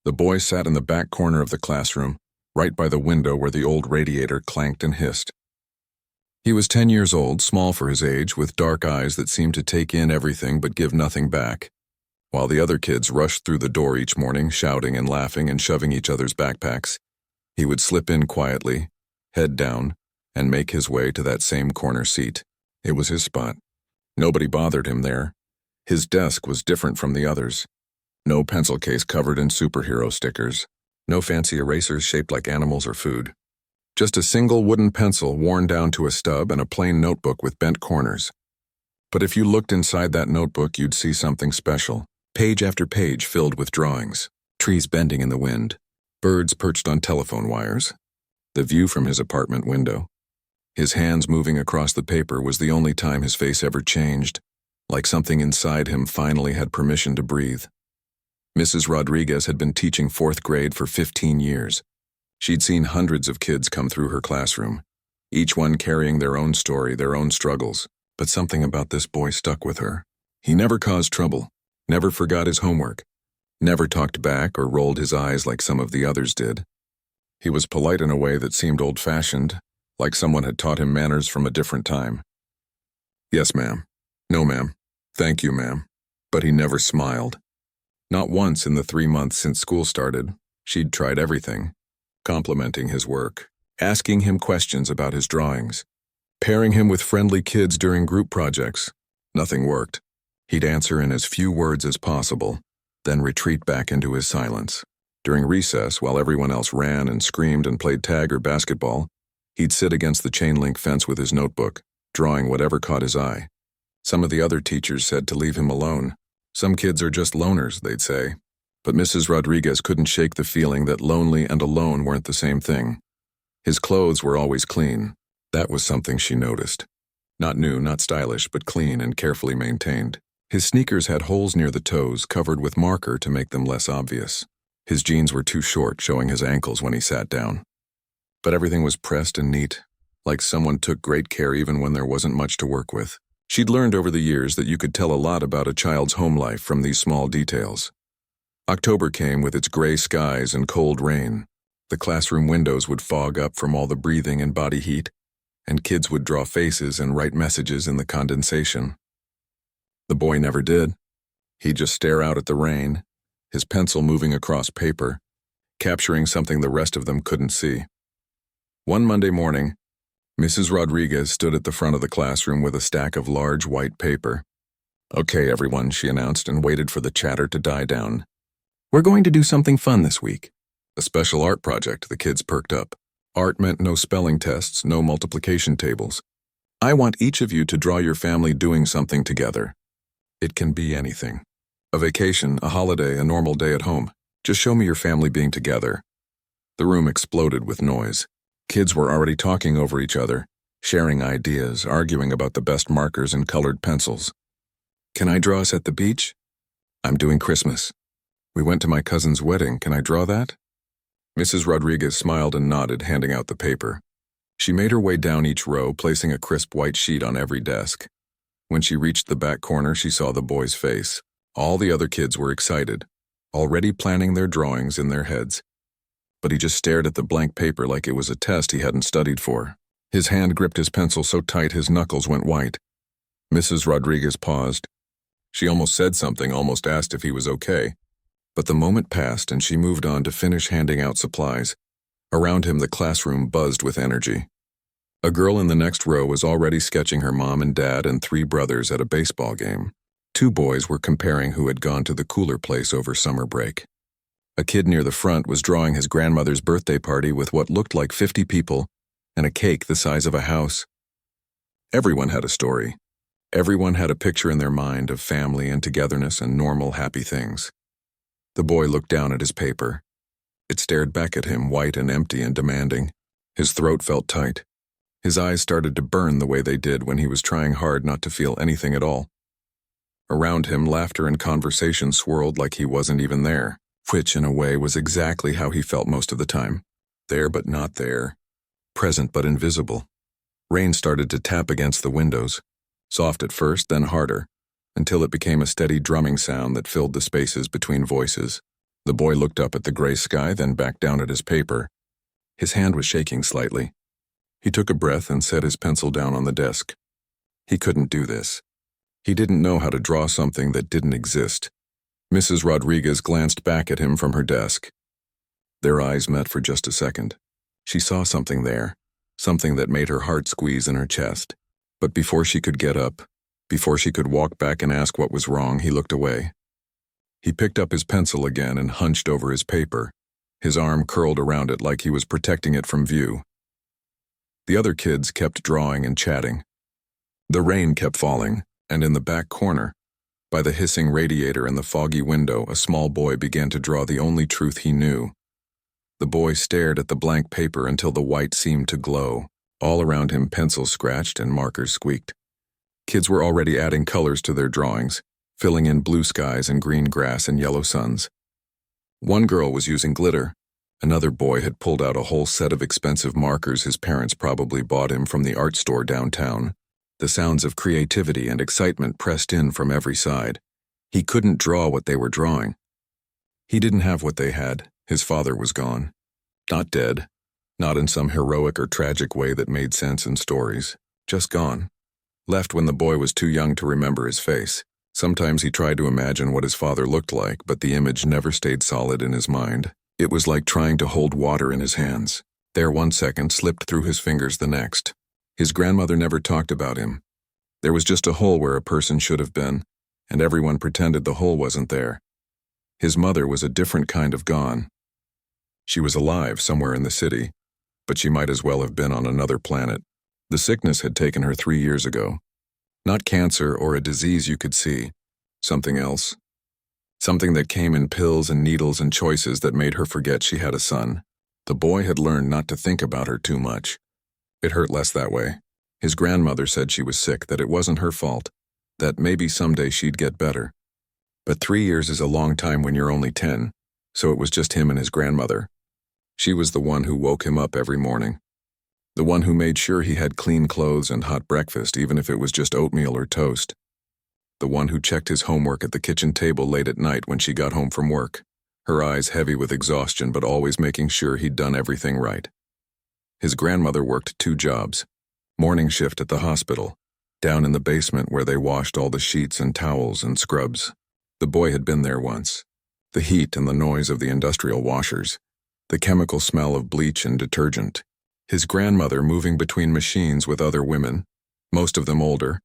The boy sat in the back corner of the classroom, right by the window where the old radiator clanked and hissed. He was 10 years old, small for his age, with dark eyes that seemed to take in everything but give nothing back. While the other kids rushed through the door each morning, shouting and laughing and shoving each other's backpacks, he would slip in quietly, head down, and make his way to that same corner seat. It was his spot. Nobody bothered him there. His desk was different from the others. No pencil case covered in superhero stickers. No fancy erasers shaped like animals or food. Just a single wooden pencil worn down to a stub and a plain notebook with bent corners. But if you looked inside that notebook, you'd see something special. Page after page filled with drawings. Trees bending in the wind. Birds perched on telephone wires. The view from his apartment window. His hands moving across the paper was the only time his face ever changed, like something inside him finally had permission to breathe. Mrs. Rodriguez had been teaching 4th grade for 15 years. She'd seen hundreds of kids come through her classroom, each one carrying their own story, their own struggles. But something about this boy stuck with her. He never caused trouble, never forgot his homework, never talked back or rolled his eyes like some of the others did. He was polite in a way that seemed old-fashioned, like someone had taught him manners from a different time. Yes, ma'am. No, ma'am. Thank you, ma'am. But he never smiled. Not once in the 3 months since school started. She'd tried everything. Complimenting his work, asking him questions about his drawings, pairing him with friendly kids during group projects. Nothing worked. He'd answer in as few words as possible, then retreat back into his silence. During recess, while everyone else ran and screamed and played tag or basketball, he'd sit against the chain-link fence with his notebook, drawing whatever caught his eye. Some of the other teachers said to leave him alone. Some kids are just loners, they'd say. But Mrs. Rodriguez couldn't shake the feeling that lonely and alone weren't the same thing. His clothes were always clean. That was something she noticed. Not new, not stylish, but clean and carefully maintained. His sneakers had holes near the toes, covered with marker to make them less obvious. His jeans were too short, showing his ankles when he sat down. But everything was pressed and neat, like someone took great care even when there wasn't much to work with. She'd learned over the years that you could tell a lot about a child's home life from these small details. October came with its gray skies and cold rain. The classroom windows would fog up from all the breathing and body heat, and kids would draw faces and write messages in the condensation. The boy never did. He'd just stare out at the rain, his pencil moving across paper, capturing something the rest of them couldn't see. One Monday morning, Mrs. Rodriguez stood at the front of the classroom with a stack of large white paper. "Okay, everyone," she announced, and waited for the chatter to die down. "We're going to do something fun this week." A special art project. The kids perked up. Art meant no spelling tests, no multiplication tables. "I want each of you to draw your family doing something together. It can be anything. A vacation, a holiday, a normal day at home. Just show me your family being together." The room exploded with noise. Kids were already talking over each other, sharing ideas, arguing about the best markers and colored pencils. "Can I draw us at the beach?" "I'm doing Christmas." "We went to my cousin's wedding. Can I draw that?" Mrs. Rodriguez smiled and nodded, handing out the paper. She made her way down each row, placing a crisp white sheet on every desk. When she reached the back corner, she saw the boy's face. All the other kids were excited, already planning their drawings in their heads. But he just stared at the blank paper like it was a test he hadn't studied for. His hand gripped his pencil so tight his knuckles went white. Mrs. Rodriguez paused. She almost said something, almost asked if he was okay. But the moment passed and she moved on to finish handing out supplies. Around him, the classroom buzzed with energy. A girl in the next row was already sketching her mom and dad and 3 brothers at a baseball game. 2 boys were comparing who had gone to the cooler place over summer break. A kid near the front was drawing his grandmother's birthday party with what looked like 50 people and a cake the size of a house. Everyone had a story. Everyone had a picture in their mind of family and togetherness and normal, happy things. The boy looked down at his paper. It stared back at him, white and empty and demanding. His throat felt tight. His eyes started to burn the way they did when he was trying hard not to feel anything at all. Around him, laughter and conversation swirled like he wasn't even there, which, in a way, was exactly how he felt most of the time. There but not there. Present but invisible. Rain started to tap against the windows, soft at first, then harder, until it became a steady drumming sound that filled the spaces between voices. The boy looked up at the gray sky, then back down at his paper. His hand was shaking slightly. He took a breath and set his pencil down on the desk. He couldn't do this. He didn't know how to draw something that didn't exist. Mrs. Rodriguez glanced back at him from her desk. Their eyes met for just a second. She saw something there, something that made her heart squeeze in her chest. But before she could get up, before she could walk back and ask what was wrong, he looked away. He picked up his pencil again and hunched over his paper, his arm curled around it like he was protecting it from view. The other kids kept drawing and chatting. The rain kept falling, and in the back corner, by the hissing radiator and the foggy window, a small boy began to draw the only truth he knew. The boy stared at the blank paper until the white seemed to glow. All around him, pencils scratched and markers squeaked. Kids were already adding colors to their drawings, filling in blue skies and green grass and yellow suns. One girl was using glitter. Another boy had pulled out a whole set of expensive markers his parents probably bought him from the art store downtown. The sounds of creativity and excitement pressed in from every side. He couldn't draw what they were drawing. He didn't have what they had. His father was gone. Not dead. Not in some heroic or tragic way that made sense in stories. Just gone. Left when the boy was too young to remember his face. Sometimes he tried to imagine what his father looked like, but the image never stayed solid in his mind. It was like trying to hold water in his hands. There one second, slipped through his fingers the next. His grandmother never talked about him. There was just a hole where a person should have been, and everyone pretended the hole wasn't there. His mother was a different kind of gone. She was alive somewhere in the city, but she might as well have been on another planet. The sickness had taken her 3 years ago. Not cancer or a disease you could see. Something else. Something that came in pills and needles and choices that made her forget she had a son. The boy had learned not to think about her too much. It hurt less that way. His grandmother said she was sick, that it wasn't her fault, that maybe someday she'd get better. But 3 years is a long time when you're only 10, so it was just him and his grandmother. She was the one who woke him up every morning. The one who made sure he had clean clothes and hot breakfast, even if it was just oatmeal or toast. The one who checked his homework at the kitchen table late at night when she got home from work, her eyes heavy with exhaustion but always making sure he'd done everything right. His grandmother worked 2 jobs. Morning shift at the hospital, down in the basement where they washed all the sheets and towels and scrubs. The boy had been there once. The heat and the noise of the industrial washers. The chemical smell of bleach and detergent. His grandmother moving between machines with other women, most of them older,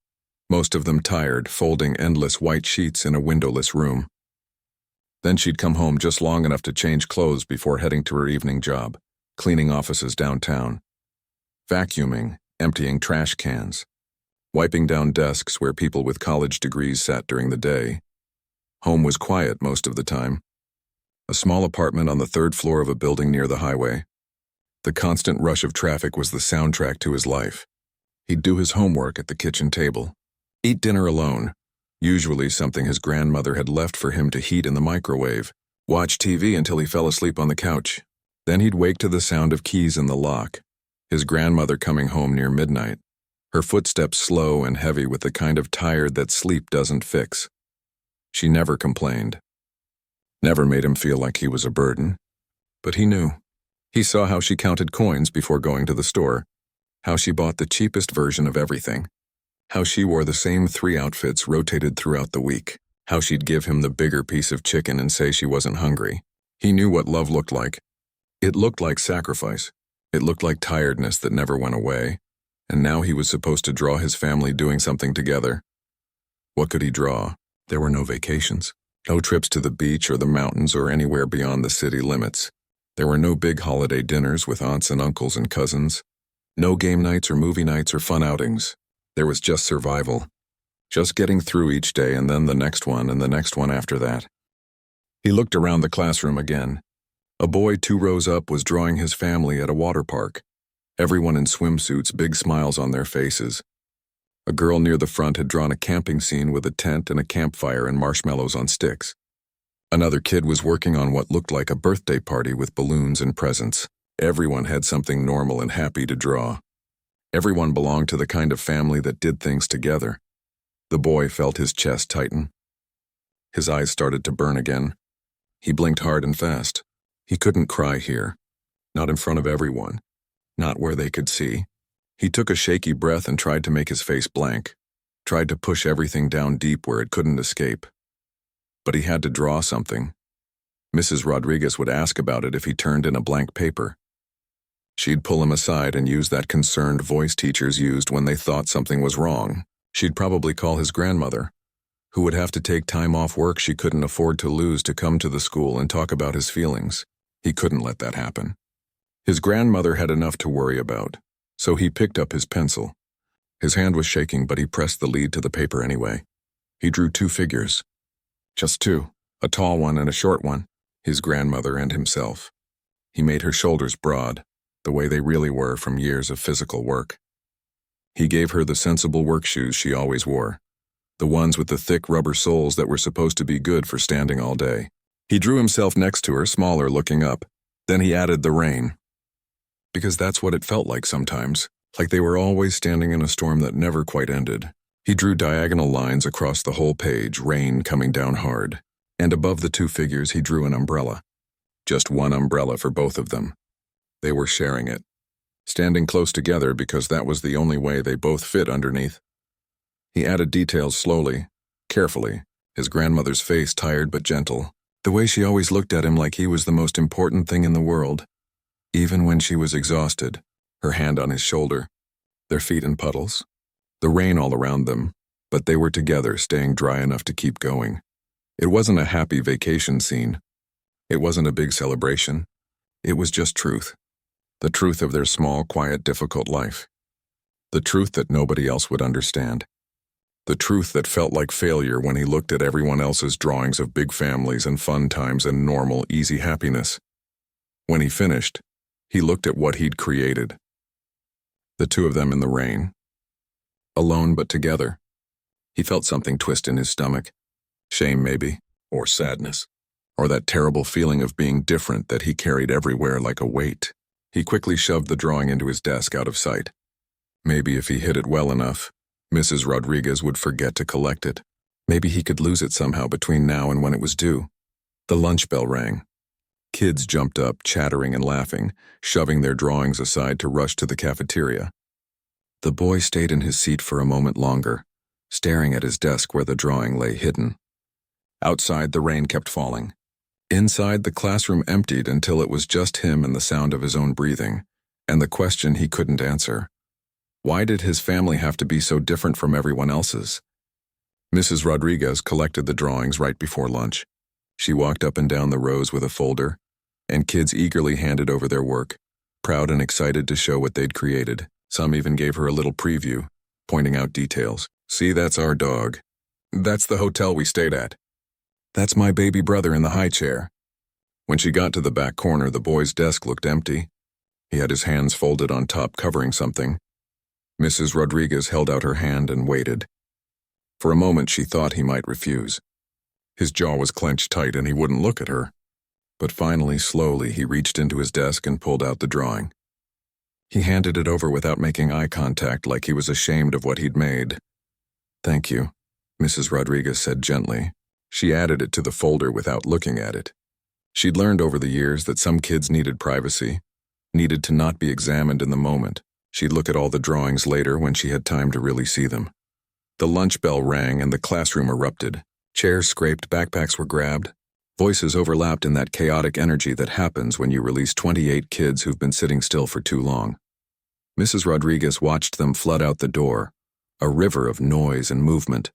most of them tired, folding endless white sheets in a windowless room. Then she'd come home just long enough to change clothes before heading to her evening job, cleaning offices downtown, vacuuming, emptying trash cans, wiping down desks where people with college degrees sat during the day. Home was quiet most of the time. A small apartment on the 3rd floor of a building near the highway. The constant rush of traffic was the soundtrack to his life. He'd do his homework at the kitchen table, eat dinner alone, usually something his grandmother had left for him to heat in the microwave, watch TV until he fell asleep on the couch. Then he'd wake to the sound of keys in the lock, his grandmother coming home near midnight, her footsteps slow and heavy with the kind of tired that sleep doesn't fix. She never complained. Never made him feel like he was a burden. But he knew. He saw how she counted coins before going to the store, how she bought the cheapest version of everything, how she wore the same 3 outfits rotated throughout the week, how she'd give him the bigger piece of chicken and say she wasn't hungry. He knew what love looked like. It looked like sacrifice. It looked like tiredness that never went away, and now he was supposed to draw his family doing something together. What could he draw? There were no vacations, no trips to the beach or the mountains or anywhere beyond the city limits. There were no big holiday dinners with aunts and uncles and cousins, no game nights or movie nights or fun outings. There was just survival, just getting through each day and then the next one and the next one after that. He looked around the classroom again. A boy 2 rows up was drawing his family at a water park, everyone in swimsuits, big smiles on their faces. A girl near the front had drawn a camping scene with a tent and a campfire and marshmallows on sticks. Another kid was working on what looked like a birthday party with balloons and presents. Everyone had something normal and happy to draw. Everyone belonged to the kind of family that did things together. The boy felt his chest tighten. His eyes started to burn again. He blinked hard and fast. He couldn't cry here. Not in front of everyone. Not where they could see. He took a shaky breath and tried to make his face blank. Tried to push everything down deep where it couldn't escape. But he had to draw something. Mrs. Rodriguez would ask about it if he turned in a blank paper. She'd pull him aside and use that concerned voice teachers used when they thought something was wrong. She'd probably call his grandmother, who would have to take time off work she couldn't afford to lose to come to the school and talk about his feelings. He couldn't let that happen. His grandmother had enough to worry about, so he picked up his pencil. His hand was shaking, but he pressed the lead to the paper anyway. He drew 2 figures. Just 2, a tall one and a short one, his grandmother and himself. He made her shoulders broad, the way they really were from years of physical work. He gave her the sensible work shoes she always wore, the ones with the thick rubber soles that were supposed to be good for standing all day. He drew himself next to her, smaller, looking up. Then he added the rain. Because that's what it felt like sometimes, like they were always standing in a storm that never quite ended. He drew diagonal lines across the whole page, rain coming down hard. And above the 2 figures he drew an umbrella. Just one umbrella for both of them. They were sharing it, standing close together because that was the only way they both fit underneath. He added details slowly, carefully, his grandmother's face tired but gentle, the way she always looked at him like he was the most important thing in the world. Even when she was exhausted, her hand on his shoulder, their feet in puddles, the rain all around them, but they were together, staying dry enough to keep going. It wasn't a happy vacation scene. It wasn't a big celebration. It was just truth. The truth of their small, quiet, difficult life. The truth that nobody else would understand. The truth that felt like failure when he looked at everyone else's drawings of big families and fun times and normal, easy happiness. When he finished, he looked at what he'd created. The 2 of them in the rain. Alone but together. He felt something twist in his stomach. Shame maybe, or sadness, or that terrible feeling of being different that he carried everywhere like a weight. He quickly shoved the drawing into his desk out of sight. Maybe if he hid it well enough, Mrs. Rodriguez would forget to collect it. Maybe he could lose it somehow between now and when it was due. The lunch bell rang. Kids jumped up, chattering and laughing, shoving their drawings aside to rush to the cafeteria. The boy stayed in his seat for a moment longer, staring at his desk where the drawing lay hidden. Outside, the rain kept falling. Inside, the classroom emptied until it was just him and the sound of his own breathing, and the question he couldn't answer. Why did his family have to be so different from everyone else's? Mrs. Rodriguez collected the drawings right before lunch. She walked up and down the rows with a folder, and kids eagerly handed over their work, proud and excited to show what they'd created. Some even gave her a little preview, pointing out details. See, that's our dog. That's the hotel we stayed at. That's my baby brother in the high chair. When she got to the back corner, the boy's desk looked empty. He had his hands folded on top, covering something. Mrs. Rodriguez held out her hand and waited. For a moment, she thought he might refuse. His jaw was clenched tight and he wouldn't look at her. But finally, slowly, he reached into his desk and pulled out the drawing. He handed it over without making eye contact, like he was ashamed of what he'd made. Thank you, Mrs. Rodriguez said gently. She added it to the folder without looking at it. She'd learned over the years that some kids needed privacy, needed to not be examined in the moment. She'd look at all the drawings later when she had time to really see them. The lunch bell rang and the classroom erupted. Chairs scraped, backpacks were grabbed. Voices overlapped in that chaotic energy that happens when you release 28 kids who've been sitting still for too long. Mrs. Rodriguez watched them flood out the door, a river of noise and movement.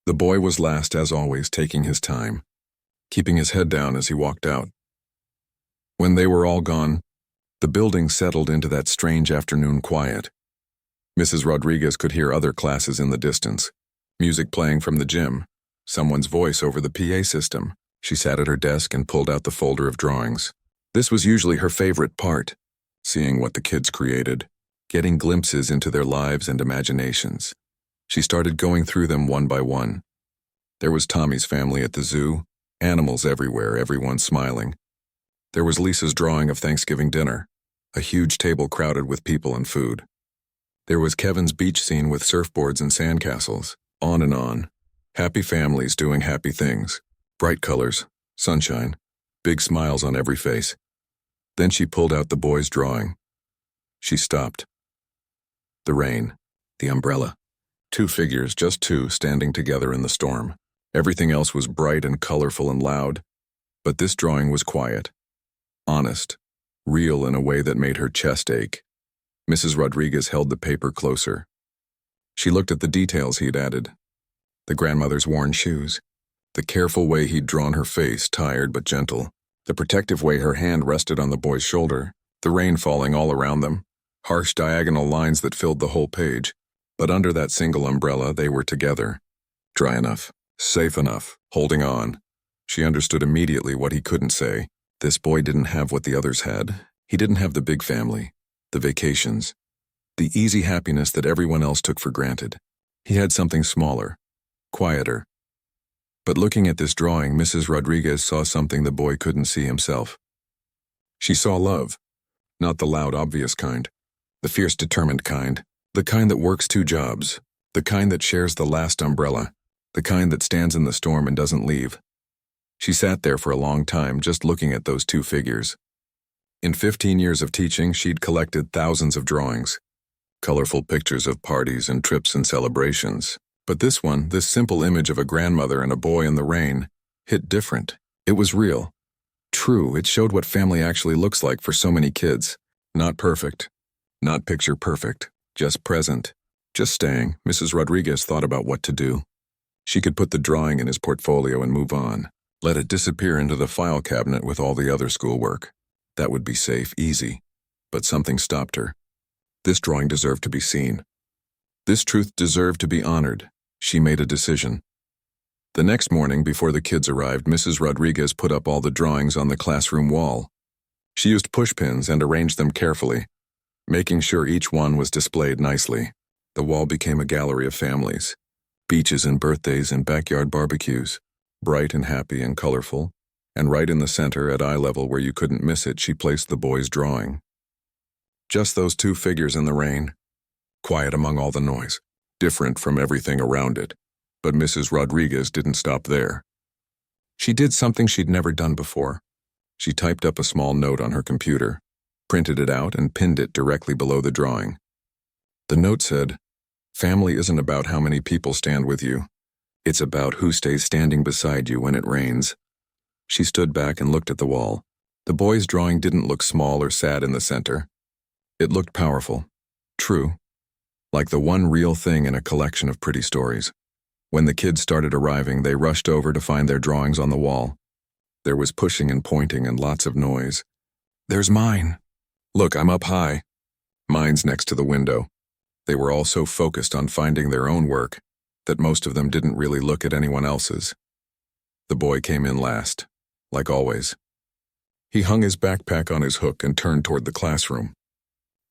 The boy was last, as always, taking his time, keeping his head down as he walked out. When they were all gone, the building settled into that strange afternoon quiet. Mrs. Rodriguez could hear other classes in the distance, music playing from the gym, someone's voice over the PA system. She sat at her desk and pulled out the folder of drawings. This was usually her favorite part, seeing what the kids created, getting glimpses into their lives and imaginations. She started going through them one by one. There was Tommy's family at the zoo, animals everywhere, everyone smiling. There was Lisa's drawing of Thanksgiving dinner, a huge table crowded with people and food. There was Kevin's beach scene with surfboards and sandcastles, on and on. Happy families doing happy things, bright colors, sunshine, big smiles on every face. Then she pulled out the boy's drawing. She stopped. The rain, the umbrella. Two figures, just two, standing together in the storm. Everything else was bright and colorful and loud, but this drawing was quiet, honest, real in a way that made her chest ache. Mrs. Rodriguez held the paper closer. She looked at the details he'd added. The grandmother's worn shoes, the careful way he'd drawn her face, tired but gentle, the protective way her hand rested on the boy's shoulder, the rain falling all around them, harsh diagonal lines that filled the whole page. But under that single umbrella, they were together. Dry enough, safe enough, holding on. She understood immediately what he couldn't say. This boy didn't have what the others had. He didn't have the big family, the vacations, the easy happiness that everyone else took for granted. He had something smaller, quieter. But looking at this drawing, Mrs. Rodriguez saw something the boy couldn't see himself. She saw love, not the loud, obvious kind, the fierce, determined kind. The kind that works two jobs, the kind that shares the last umbrella, the kind that stands in the storm and doesn't leave. She sat there for a long time just looking at those two figures. In 15 years of teaching, she'd collected thousands of drawings, colorful pictures of parties and trips and celebrations. But this one, this simple image of a grandmother and a boy in the rain, hit different. It was real. True, it showed what family actually looks like for so many kids. Not perfect, not picture perfect. Just present, just staying. Mrs. Rodriguez thought about what to do. She could put the drawing in his portfolio and move on, let it disappear into the file cabinet with all the other schoolwork. That would be safe, easy. But something stopped her. This drawing deserved to be seen. This truth deserved to be honored. She made a decision. The next morning, before the kids arrived, Mrs. Rodriguez put up all the drawings on the classroom wall. She used pushpins and arranged them carefully, making sure each one was displayed nicely. The wall became a gallery of families, beaches and birthdays and backyard barbecues, bright and happy and colorful, and right in the center, at eye level where you couldn't miss it, she placed the boy's drawing. Just those two figures in the rain, quiet among all the noise, different from everything around it. But Mrs. Rodriguez didn't stop there. She did something she'd never done before. She typed up a small note on her computer, printed it out, and pinned it directly below the drawing. The note said, "Family isn't about how many people stand with you. It's about who stays standing beside you when it rains." She stood back and looked at the wall. The boy's drawing didn't look small or sad in the center. It looked powerful, true, like the one real thing in a collection of pretty stories. When the kids started arriving, they rushed over to find their drawings on the wall. There was pushing and pointing and lots of noise. "There's mine. Look, I'm up high." Mine's next to the window. They were all so focused on finding their own work that most of them didn't really look at anyone else's. The boy came in last, like always. He hung his backpack on his hook and turned toward the classroom.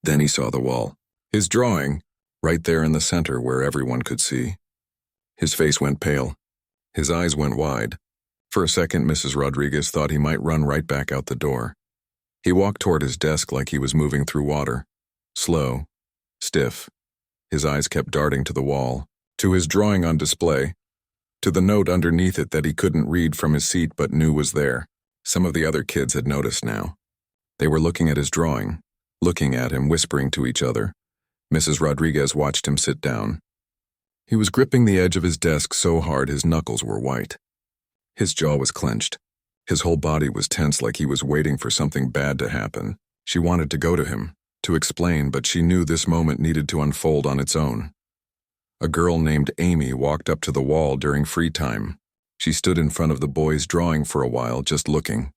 Then he saw the wall. His drawing, right there in the center where everyone could see. His face went pale. His eyes went wide. For a second, Mrs. Rodriguez thought he might run right back out the door. He walked toward his desk like he was moving through water. Slow, stiff. His eyes kept darting to the wall, to his drawing on display, to the note underneath it that he couldn't read from his seat but knew was there. Some of the other kids had noticed now. They were looking at his drawing, looking at him, whispering to each other. Mrs. Rodriguez watched him sit down. He was gripping the edge of his desk so hard his knuckles were white. His jaw was clenched. His whole body was tense, like he was waiting for something bad to happen. She wanted to go to him, to explain, but she knew this moment needed to unfold on its own. A girl named Amy walked up to the wall during free time. She stood in front of the boy's drawing for a while, just looking.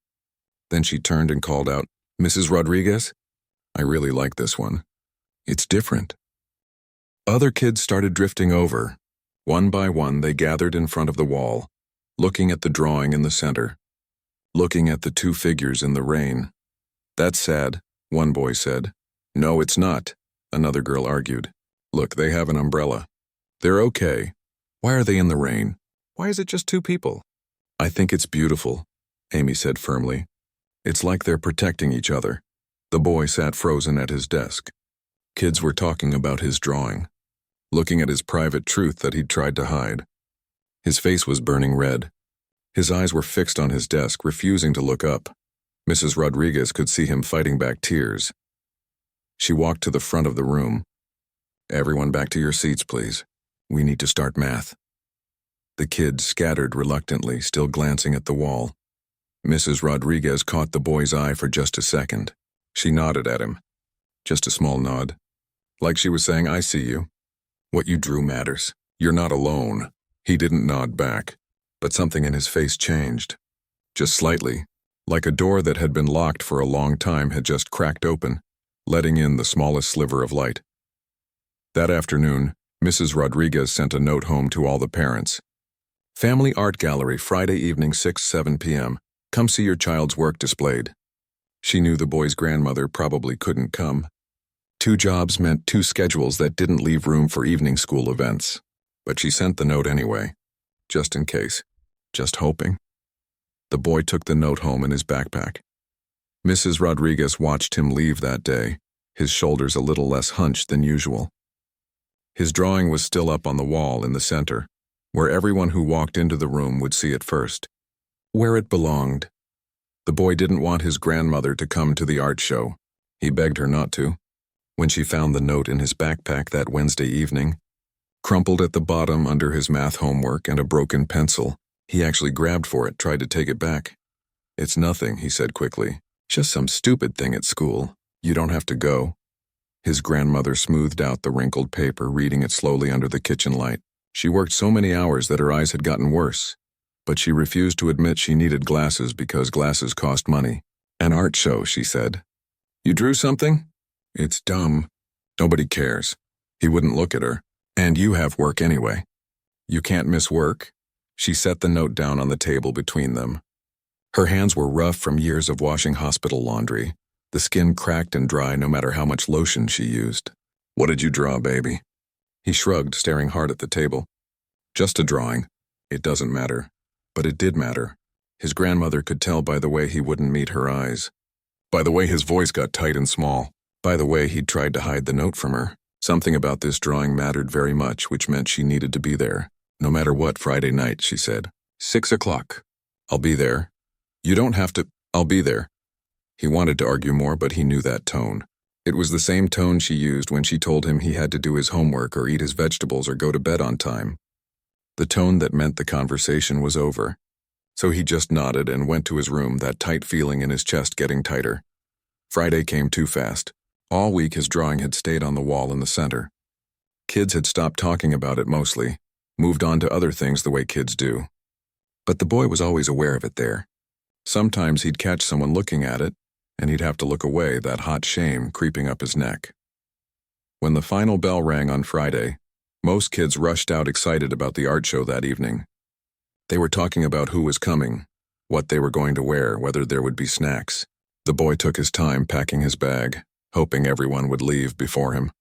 Then she turned and called out, "Mrs. Rodriguez? I really like this one. It's different." Other kids started drifting over. One by one, they gathered in front of the wall, looking at the drawing in the center, looking at the two figures in the rain. "That's sad," one boy said. "No, it's not," another girl argued. "Look, they have an umbrella. They're okay. Why are they in the rain? Why is it just two people?" "I think it's beautiful," Amy said firmly. "It's like they're protecting each other." The boy sat frozen at his desk. Kids were talking about his drawing, looking at his private truth that he'd tried to hide. His face was burning red. His eyes were fixed on his desk, refusing to look up. Mrs. Rodriguez could see him fighting back tears. She walked to the front of the room. "Everyone back to your seats, please. We need to start math." The kids scattered reluctantly, still glancing at the wall. Mrs. Rodriguez caught the boy's eye for just a second. She nodded at him. Just a small nod. Like she was saying, "I see you. What you drew matters. You're not alone." He didn't nod back, but something in his face changed. Just slightly, like a door that had been locked for a long time had just cracked open, letting in the smallest sliver of light. That afternoon, Mrs. Rodriguez sent a note home to all the parents. "Family Art Gallery, Friday evening, 6-7 p.m. Come see your child's work displayed." She knew the boy's grandmother probably couldn't come. 2 jobs meant 2 schedules that didn't leave room for evening school events. But she sent the note anyway, just in case, just hoping. The boy took the note home in his backpack. Mrs. Rodriguez watched him leave that day, his shoulders a little less hunched than usual. His drawing was still up on the wall in the center, where everyone who walked into the room would see it first. Where it belonged. The boy didn't want his grandmother to come to the art show. He begged her not to. When she found the note in his backpack that Wednesday evening, crumpled at the bottom under his math homework and a broken pencil, he actually grabbed for it, tried to take it back. "It's nothing," he said quickly. "Just some stupid thing at school. You don't have to go." His grandmother smoothed out the wrinkled paper, reading it slowly under the kitchen light. She worked so many hours that her eyes had gotten worse, but she refused to admit she needed glasses because glasses cost money. "An art show," she said. "You drew something? It's dumb. Nobody cares." He wouldn't look at her. "And you have work anyway. You can't miss work." She set the note down on the table between them. Her hands were rough from years of washing hospital laundry, the skin cracked and dry no matter how much lotion she used. "What did you draw, baby?" He shrugged, staring hard at the table. "Just a drawing. It doesn't matter." But it did matter. His grandmother could tell by the way he wouldn't meet her eyes. By the way his voice got tight and small. By the way he'd tried to hide the note from her. Something about this drawing mattered very much, which meant she needed to be there. "No matter what, Friday night," she said. 6 o'clock. "I'll be there." "You don't have to." "I'll be there." He wanted to argue more, but he knew that tone. It was the same tone she used when she told him he had to do his homework or eat his vegetables or go to bed on time. The tone that meant the conversation was over. So he just nodded and went to his room, that tight feeling in his chest getting tighter. Friday came too fast. All week his drawing had stayed on the wall in the center. Kids had stopped talking about it mostly, moved on to other things the way kids do. But the boy was always aware of it there. Sometimes he'd catch someone looking at it, and he'd have to look away, that hot shame creeping up his neck. When the final bell rang on Friday, most kids rushed out excited about the art show that evening. They were talking about who was coming, what they were going to wear, whether there would be snacks. The boy took his time packing his bag, hoping everyone would leave before him.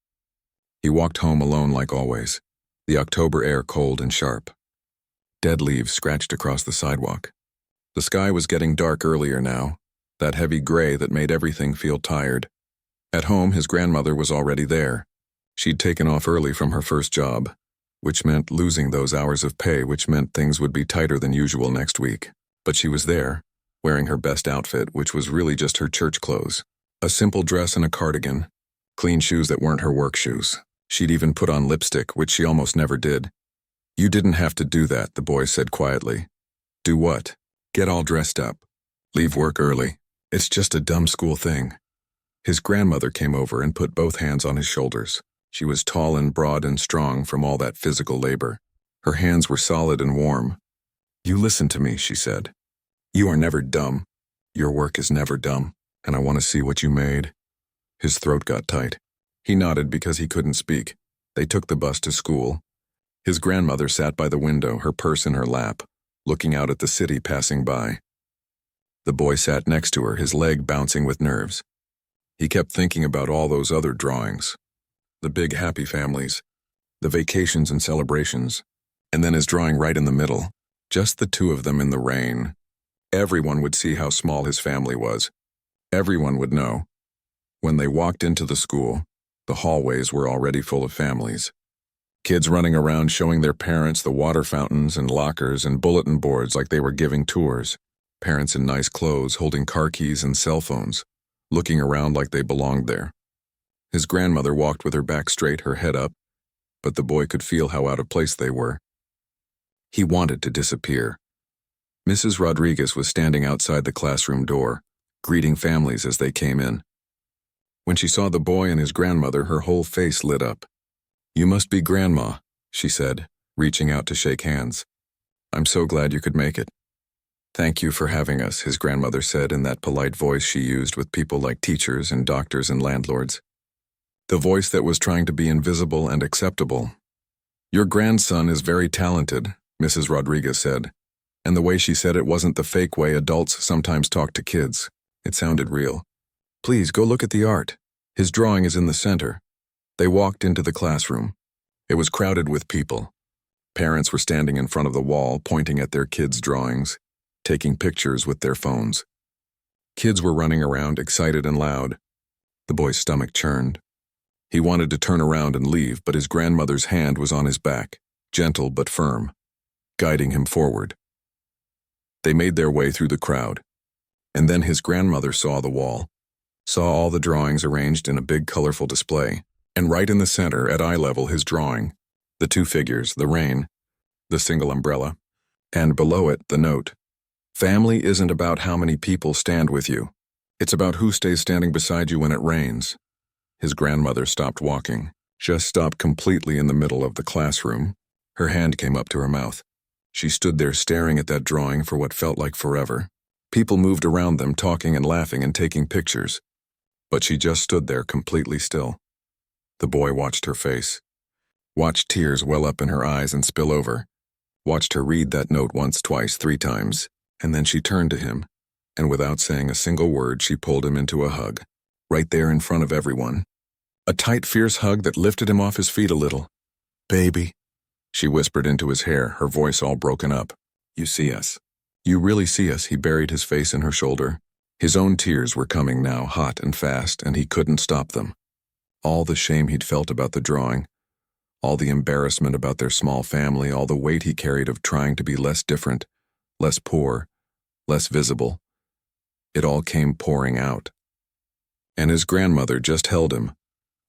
He walked home alone like always, the October air cold and sharp. Dead leaves scratched across the sidewalk. The sky was getting dark earlier now, that heavy gray that made everything feel tired. At home, his grandmother was already there. She'd taken off early from her first job, which meant losing those hours of pay, which meant things would be tighter than usual next week. But she was there, wearing her best outfit, which was really just her church clothes. A simple dress and a cardigan, clean shoes that weren't her work shoes. She'd even put on lipstick, which she almost never did. "You didn't have to do that," the boy said quietly. "Do what?" "Get all dressed up. Leave work early. It's just a dumb school thing." His grandmother came over and put both hands on his shoulders. She was tall and broad and strong from all that physical labor. Her hands were solid and warm. "You listen to me," she said. "You are never dumb. Your work is never dumb, and I want to see what you made." His throat got tight. He nodded because he couldn't speak. They took the bus to school. His grandmother sat by the window, her purse in her lap, looking out at the city passing by. The boy sat next to her, his leg bouncing with nerves. He kept thinking about all those other drawings. The big happy families, the vacations and celebrations, and then his drawing right in the middle, just the two of them in the rain. Everyone would see how small his family was. Everyone would know. When they walked into the school, the hallways were already full of families. Kids running around showing their parents the water fountains and lockers and bulletin boards like they were giving tours. Parents in nice clothes holding car keys and cell phones, looking around like they belonged there. His grandmother walked with her back straight, her head up, but the boy could feel how out of place they were. He wanted to disappear. Mrs. Rodriguez was standing outside the classroom door, greeting families as they came in. When she saw the boy and his grandmother, her whole face lit up. "You must be Grandma," she said, reaching out to shake hands. "I'm so glad you could make it." "Thank you for having us," his grandmother said in that polite voice she used with people like teachers and doctors and landlords. The voice that was trying to be invisible and acceptable. "Your grandson is very talented," Mrs. Rodriguez said, and the way she said it wasn't the fake way adults sometimes talk to kids. It sounded real. "Please go look at the art. His drawing is in the center." They walked into the classroom. It was crowded with people. Parents were standing in front of the wall, pointing at their kids' drawings, taking pictures with their phones. Kids were running around, excited and loud. The boy's stomach churned. He wanted to turn around and leave, but his grandmother's hand was on his back, gentle but firm, guiding him forward. They made their way through the crowd, and then his grandmother saw the wall, saw all the drawings arranged in a big colorful display, and right in the center, at eye level, his drawing, the two figures, the rain, the single umbrella, and below it, the note. "Family isn't about how many people stand with you. It's about who stays standing beside you when it rains." His grandmother stopped walking, just stopped completely in the middle of the classroom. Her hand came up to her mouth. She stood there staring at that drawing for what felt like forever. People moved around them, talking and laughing and taking pictures. But she just stood there completely still. The boy watched her face, watched tears well up in her eyes and spill over, watched her read that note once, twice, 3 times, and then she turned to him, and without saying a single word, she pulled him into a hug, right there in front of everyone. A tight, fierce hug that lifted him off his feet a little. "Baby," she whispered into his hair, her voice all broken up. "You see us. You really see us." He buried his face in her shoulder. His own tears were coming now, hot and fast, and he couldn't stop them. All the shame he'd felt about the drawing, all the embarrassment about their small family, all the weight he carried of trying to be less different, less poor, less visible. It all came pouring out. And his grandmother just held him,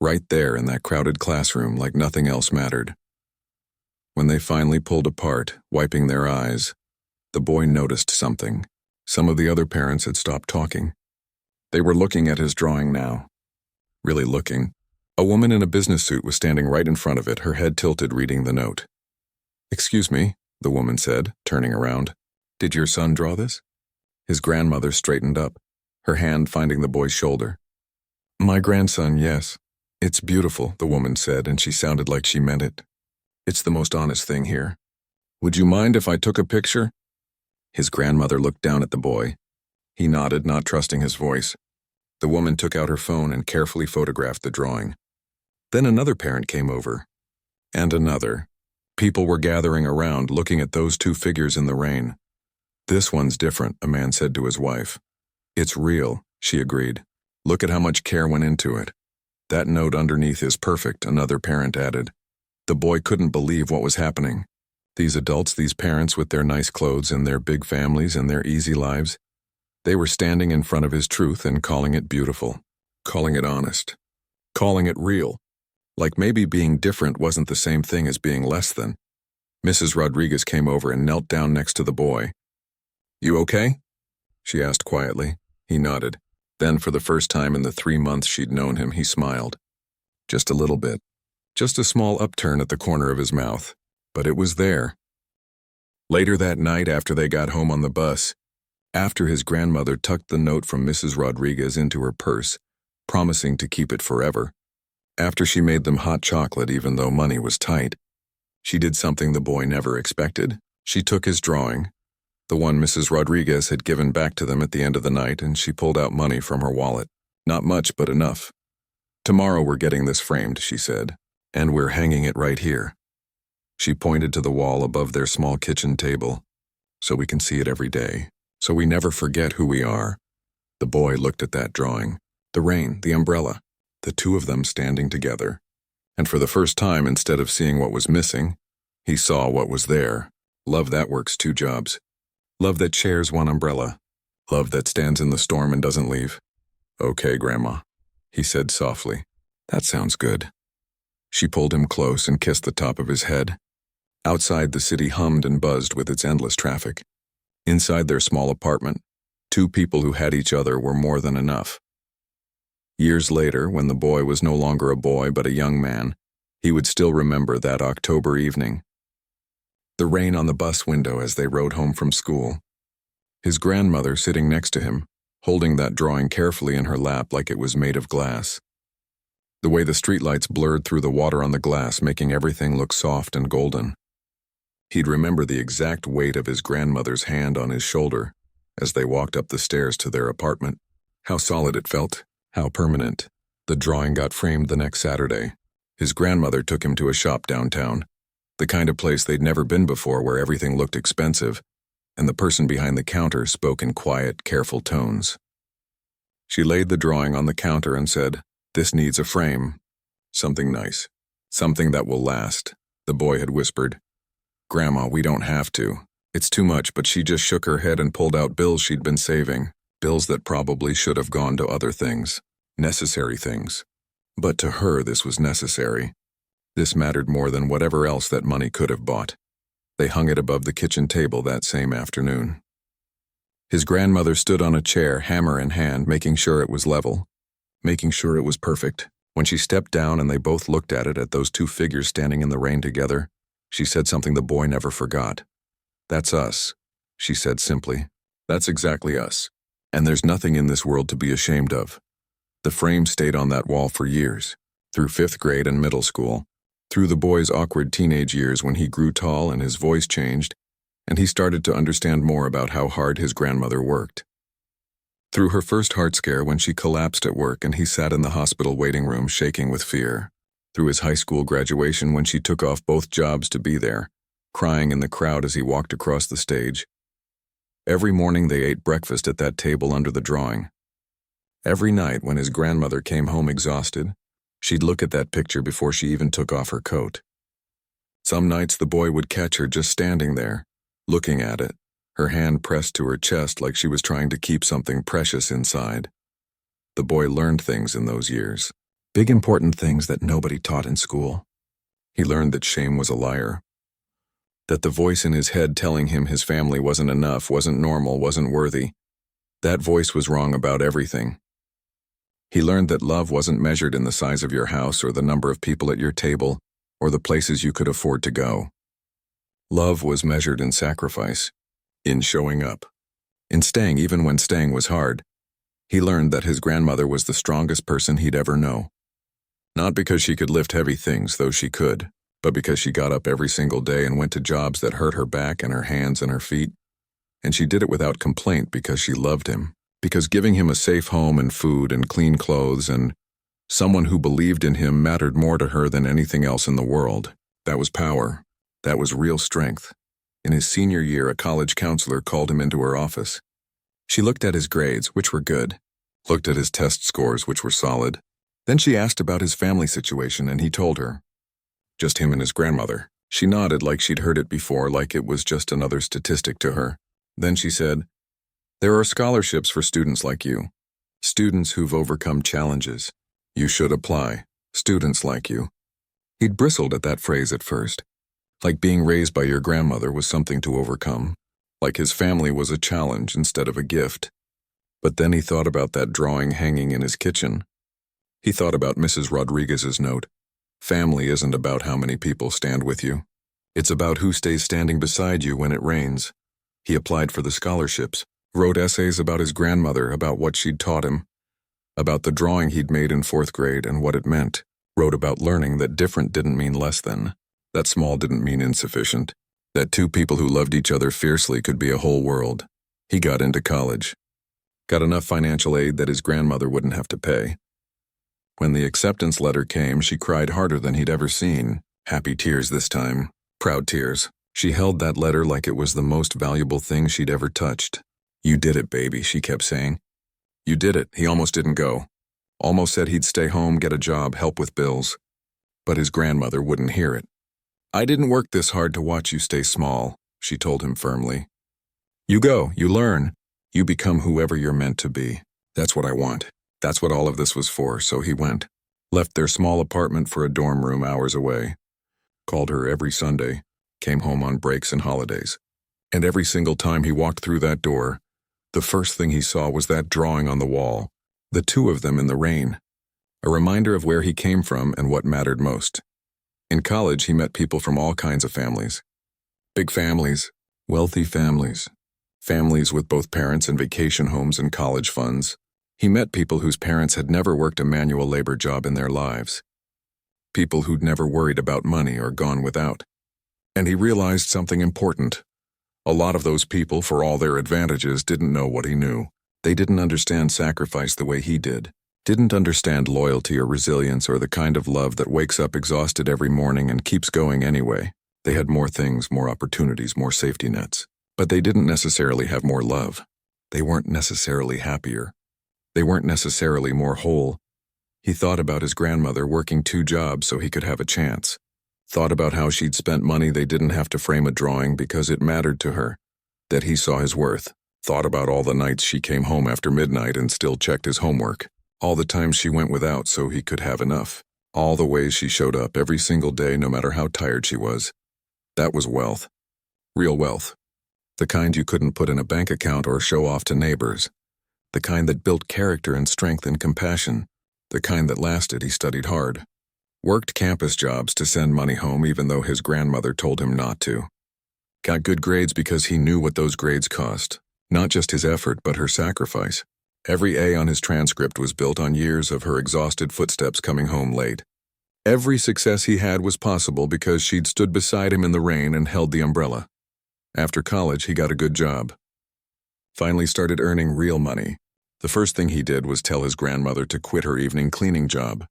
right there in that crowded classroom like nothing else mattered. When they finally pulled apart, wiping their eyes, the boy noticed something. Some of the other parents had stopped talking. They were looking at his drawing now. Really looking. A woman in a business suit was standing right in front of it, her head tilted, reading the note. "Excuse me," the woman said, turning around. "Did your son draw this?" His grandmother straightened up, her hand finding the boy's shoulder. "My grandson, yes. It's beautiful," the woman said, and she sounded like she meant it. "It's the most honest thing here. Would you mind if I took a picture?" His grandmother looked down at the boy. He nodded, not trusting his voice. The woman took out her phone and carefully photographed the drawing. Then another parent came over. And another. People were gathering around, looking at those 2 figures in the rain. "This one's different," a man said to his wife. "It's real," she agreed. "Look at how much care went into it." "That note underneath is perfect," another parent added. The boy couldn't believe what was happening. These adults, these parents with their nice clothes and their big families and their easy lives, they were standing in front of his truth and calling it beautiful, calling it honest, calling it real. Like maybe being different wasn't the same thing as being less than. Mrs. Rodriguez came over and knelt down next to the boy. "You okay?" she asked quietly. He nodded. Then, for the first time in the 3 months she'd known him, he smiled. Just a little bit. Just a small upturn at the corner of his mouth. But it was there. Later that night, after they got home on the bus, after his grandmother tucked the note from Mrs. Rodriguez into her purse, promising to keep it forever, after she made them hot chocolate even though money was tight, she did something the boy never expected. She took his drawing, the one Mrs. Rodriguez had given back to them at the end of the night, and she pulled out money from her wallet. Not much, but enough. "Tomorrow we're getting this framed," she said, "and we're hanging it right here." She pointed to the wall above their small kitchen table. "So we can see it every day, so we never forget who we are." The boy looked at that drawing, the rain, the umbrella, the 2 of them standing together. And for the first time, instead of seeing what was missing, he saw what was there. Love that works 2 jobs. Love that shares 1 umbrella. Love that stands in the storm and doesn't leave. Okay, Grandma, he said softly. That sounds good. She pulled him close and kissed the top of his head. Outside, the city hummed and buzzed with its endless traffic. Inside their small apartment, 2 people who had each other were more than enough. Years later, when the boy was no longer a boy but a young man, he would still remember that October evening. The rain on the bus window as they rode home from school. His grandmother sitting next to him, holding that drawing carefully in her lap like it was made of glass. The way the streetlights blurred through the water on the glass, making everything look soft and golden. He'd remember the exact weight of his grandmother's hand on his shoulder as they walked up the stairs to their apartment. How solid it felt, how permanent. The drawing got framed the next Saturday. His grandmother took him to a shop downtown, the kind of place they'd never been before where everything looked expensive, and the person behind the counter spoke in quiet, careful tones. She laid the drawing on the counter and said, "This needs a frame. Something nice. Something that will last," the boy had whispered. "Grandma, we don't have to. It's too much," but she just shook her head and pulled out bills she'd been saving, bills that probably should have gone to other things, necessary things. But to her, this was necessary. This mattered more than whatever else that money could have bought. They hung it above the kitchen table that same afternoon. His grandmother stood on a chair, hammer in hand, making sure it was level, making sure it was perfect. When she stepped down and they both looked at those 2 figures standing in the rain together, she said something the boy never forgot. "That's us," she said simply. "That's exactly us. And there's nothing in this world to be ashamed of." The frame stayed on that wall for years, through 5th grade and middle school, through the boy's awkward teenage years when he grew tall and his voice changed, and he started to understand more about how hard his grandmother worked. Through her first heart scare when she collapsed at work and he sat in the hospital waiting room shaking with fear. Through his high school graduation when she took off both jobs to be there, crying in the crowd as he walked across the stage. Every morning they ate breakfast at that table under the drawing. Every night when his grandmother came home exhausted, she'd look at that picture before she even took off her coat. Some nights the boy would catch her just standing there, looking at it, her hand pressed to her chest like she was trying to keep something precious inside. The boy learned things in those years, big important things that nobody taught in school. He learned that shame was a liar, that the voice in his head telling him his family wasn't enough, wasn't normal, wasn't worthy, that voice was wrong about everything. He learned that love wasn't measured in the size of your house or the number of people at your table or the places you could afford to go. Love was measured in sacrifice, in showing up, in staying even when staying was hard. He learned that his grandmother was the strongest person he'd ever know. Not because she could lift heavy things, though she could, but because she got up every single day and went to jobs that hurt her back and her hands and her feet. And she did it without complaint because she loved him, because giving him a safe home and food and clean clothes and someone who believed in him mattered more to her than anything else in the world. That was power. That was real strength. In his senior year, a college counselor called him into her office. She looked at his grades, which were good, looked at his test scores, which were solid. Then she asked about his family situation, and he told her. Just him and his grandmother. She nodded like she'd heard it before, like it was just another statistic to her. Then she said, "There are scholarships for students like you. Students who've overcome challenges. You should apply. Students like you." He'd bristled at that phrase at first. Like being raised by your grandmother was something to overcome. Like his family was a challenge instead of a gift. But then he thought about that drawing hanging in his kitchen. He thought about Mrs. Rodriguez's note. Family isn't about how many people stand with you. It's about who stays standing beside you when it rains. He applied for the scholarships, wrote essays about his grandmother, about what she'd taught him, about the drawing he'd made in 4th grade and what it meant, wrote about learning that different didn't mean less than, that small didn't mean insufficient, that 2 people who loved each other fiercely could be a whole world. He got into college, got enough financial aid that his grandmother wouldn't have to pay. When the acceptance letter came, she cried harder than he'd ever seen. Happy tears this time, proud tears. She held that letter like it was the most valuable thing she'd ever touched. "You did it, baby," she kept saying. "You did it." He almost didn't go. Almost said he'd stay home, get a job, help with bills. But his grandmother wouldn't hear it. "I didn't work this hard to watch you stay small," she told him firmly. "You go, you learn, you become whoever you're meant to be. That's what I want." That's what all of this was for, so he went. Left their small apartment for a dorm room hours away. Called her every Sunday. Came home on breaks and holidays. And every single time he walked through that door, the first thing he saw was that drawing on the wall. The two of them in the rain. A reminder of where he came from and what mattered most. In college, he met people from all kinds of families. Big families, wealthy families, families with both parents and vacation homes and college funds. He met people whose parents had never worked a manual labor job in their lives. People who'd never worried about money or gone without. And he realized something important. A lot of those people, for all their advantages, didn't know what he knew. They didn't understand sacrifice the way he did. Didn't understand loyalty or resilience or the kind of love that wakes up exhausted every morning and keeps going anyway. They had more things, more opportunities, more safety nets. But they didn't necessarily have more love. They weren't necessarily happier. They weren't necessarily more whole. He thought about his grandmother working 2 jobs so he could have a chance. Thought about how she'd spent money they didn't have to frame a drawing because it mattered to her, that he saw his worth. Thought about all the nights she came home after midnight and still checked his homework. All the times she went without so he could have enough. All the ways she showed up every single day no matter how tired she was. That was wealth. Real wealth. The kind you couldn't put in a bank account or show off to neighbors. The kind that built character and strength and compassion. The kind that lasted. He studied hard. Worked campus jobs to send money home even though his grandmother told him not to. Got good grades because he knew what those grades cost. Not just his effort, but her sacrifice. Every A on his transcript was built on years of her exhausted footsteps coming home late. Every success he had was possible because she'd stood beside him in the rain and held the umbrella. After college, he got a good job. Finally started earning real money. The first thing he did was tell his grandmother to quit her evening cleaning job.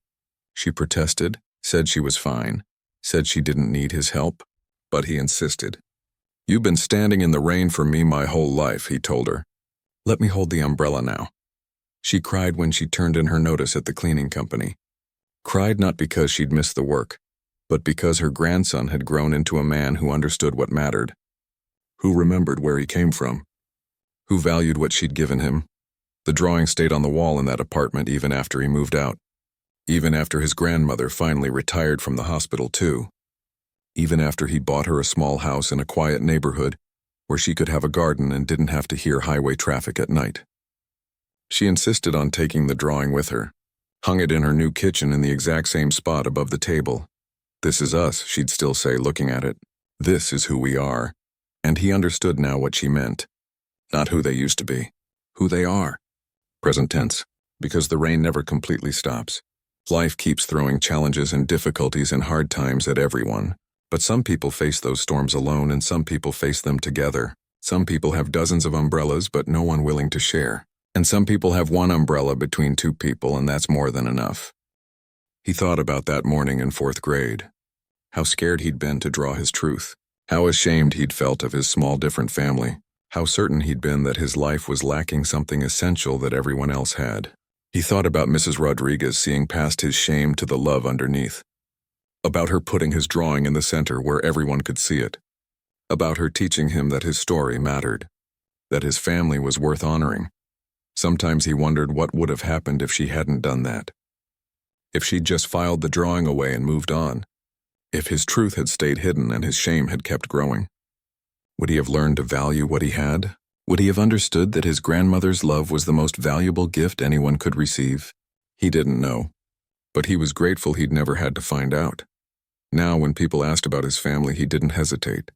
She protested, said she was fine, said she didn't need his help, but he insisted. "You've been standing in the rain for me my whole life," he told her. "Let me hold the umbrella now." She cried when she turned in her notice at the cleaning company. Cried not because she'd missed the work, but because her grandson had grown into a man who understood what mattered, who remembered where he came from, who valued what she'd given him. The drawing stayed on the wall in that apartment even after he moved out. Even after his grandmother finally retired from the hospital too. Even after he bought her a small house in a quiet neighborhood where she could have a garden and didn't have to hear highway traffic at night. She insisted on taking the drawing with her. Hung it in her new kitchen in the exact same spot above the table. "This is us," she'd still say, looking at it. "This is who we are." And he understood now what she meant. Not who they used to be. Who they are. Present tense, because the rain never completely stops. Life keeps throwing challenges and difficulties and hard times at everyone. But some people face those storms alone and some people face them together. Some people have dozens of umbrellas but no one willing to share. And some people have one umbrella between 2 people and that's more than enough. He thought about that morning in 4th grade. How scared he'd been to draw his truth. How ashamed he'd felt of his small different family. How certain he'd been that his life was lacking something essential that everyone else had. He thought about Mrs. Rodriguez seeing past his shame to the love underneath. About her putting his drawing in the center where everyone could see it. About her teaching him that his story mattered. That his family was worth honoring. Sometimes he wondered what would have happened if she hadn't done that. If she'd just filed the drawing away and moved on. If his truth had stayed hidden and his shame had kept growing. Would he have learned to value what he had? Would he have understood that his grandmother's love was the most valuable gift anyone could receive? He didn't know. But he was grateful he'd never had to find out. Now, when people asked about his family, he didn't hesitate.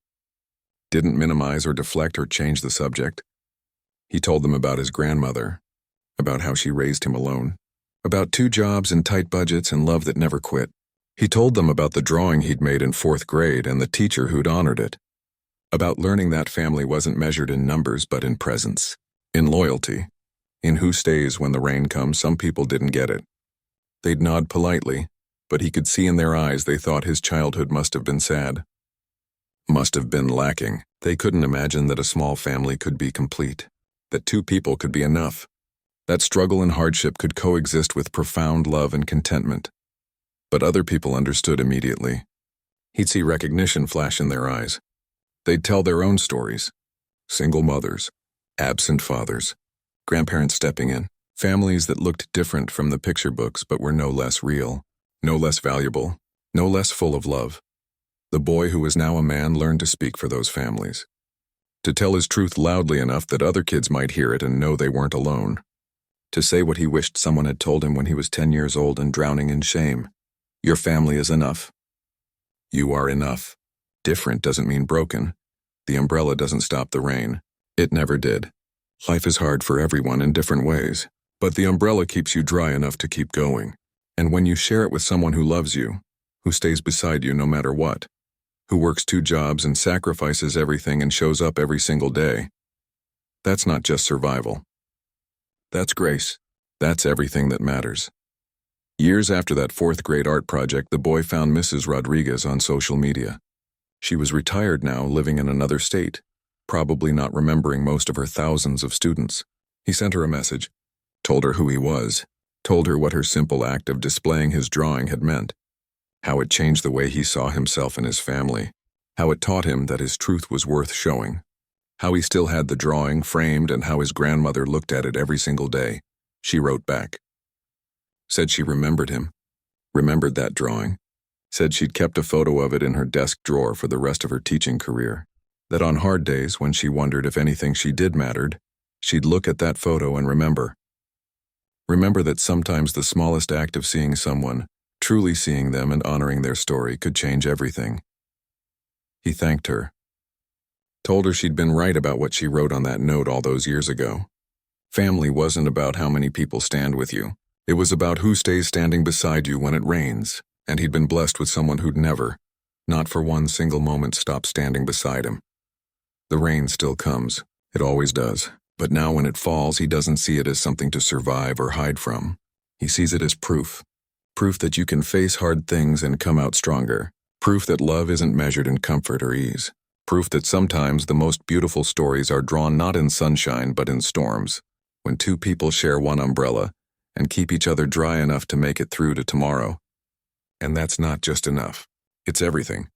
Didn't minimize or deflect or change the subject. He told them about his grandmother, about how she raised him alone, about 2 jobs and tight budgets and love that never quit. He told them about the drawing he'd made in 4th grade and the teacher who'd honored it. About learning that family wasn't measured in numbers but in presence, in loyalty, in who stays when the rain comes. Some people didn't get it. They'd nod politely, but he could see in their eyes they thought his childhood must have been sad. Must have been lacking. They couldn't imagine that a small family could be complete, that 2 people could be enough, that struggle and hardship could coexist with profound love and contentment. But other people understood immediately. He'd see recognition flash in their eyes. They'd tell their own stories. Single mothers, absent fathers, grandparents stepping in, families that looked different from the picture books but were no less real, no less valuable, no less full of love. The boy who was now a man learned to speak for those families. To tell his truth loudly enough that other kids might hear it and know they weren't alone. To say what he wished someone had told him when he was 10 years old and drowning in shame. Your family is enough. You are enough. Different doesn't mean broken. The umbrella doesn't stop the rain. It never did. Life is hard for everyone in different ways, but the umbrella keeps you dry enough to keep going. And when you share it with someone who loves you, who stays beside you no matter what, who works 2 jobs and sacrifices everything and shows up every single day, that's not just survival. That's grace. That's everything that matters. Years after that 4th grade art project, the boy found Mrs. Rodriguez on social media. She was retired now, living in another state, probably not remembering most of her thousands of students. He sent her a message, told her who he was, told her what her simple act of displaying his drawing had meant, how it changed the way he saw himself and his family, how it taught him that his truth was worth showing, how he still had the drawing framed and how his grandmother looked at it every single day. She wrote back. Said she remembered him, remembered that drawing, said she'd kept a photo of it in her desk drawer for the rest of her teaching career, that on hard days when she wondered if anything she did mattered, she'd look at that photo and remember. Remember that sometimes the smallest act of seeing someone, truly seeing them and honoring their story, could change everything. He thanked her. Told her she'd been right about what she wrote on that note all those years ago. Family wasn't about how many people stand with you. It was about who stays standing beside you when it rains, and he'd been blessed with someone who'd never, not for one single moment, stopped standing beside him. The rain still comes. It always does. But now when it falls, he doesn't see it as something to survive or hide from. He sees it as proof. Proof that you can face hard things and come out stronger. Proof that love isn't measured in comfort or ease. Proof that sometimes the most beautiful stories are drawn not in sunshine but in storms, when 2 people share one umbrella and keep each other dry enough to make it through to tomorrow. And that's not just enough. It's everything.